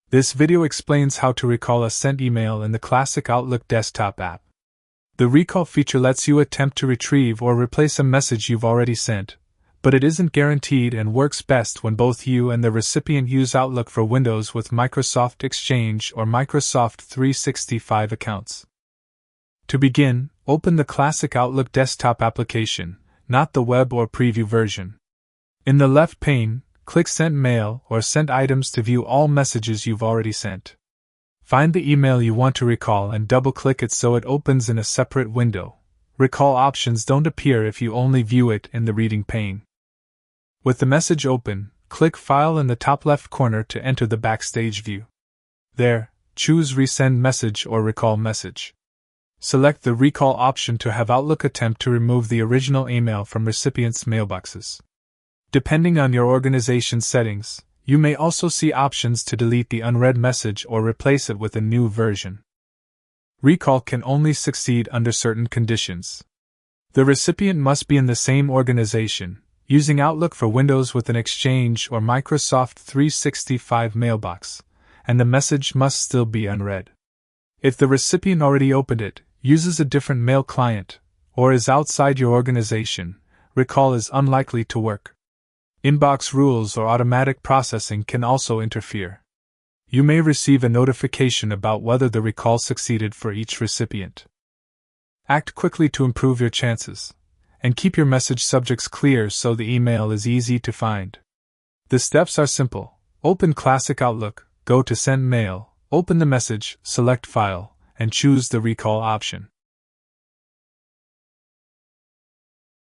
This video explains how to recall a sent email in the classic Outlook desktop app. The recall feature lets you attempt to retrieve or replace a message you've already sent, but it isn't guaranteed and works best when both you and the recipient use Outlook for Windows with Microsoft Exchange or Microsoft 365 accounts. To begin, open the classic Outlook desktop application, not the web or preview version. In the left pane, click Sent Mail or Sent Items to view all messages you've already sent. Find the email you want to recall and double-click it so it opens in a separate window. Recall options don't appear if you only view it in the reading pane. With the message open, click File in the top left corner to enter the Backstage view. There, choose Resend Message or Recall Message. Select the Recall option to have Outlook attempt to remove the original email from recipients' mailboxes. Depending on your organization's settings, you may also see options to delete the unread message or replace it with a new version. Recall can only succeed under certain conditions. The recipient must be in the same organization, using Outlook for Windows with an Exchange or Microsoft 365 mailbox, and the message must still be unread. If the recipient already opened it, uses a different mail client, or is outside your organization, recall is unlikely to work. Inbox rules or automatic processing can also interfere. You may receive a notification about whether the recall succeeded for each recipient. Act quickly to improve your chances, and keep your message subjects clear so the email is easy to find. The steps are simple. Open Classic Outlook, go to Send Mail, open the message, select File, and choose the Recall option.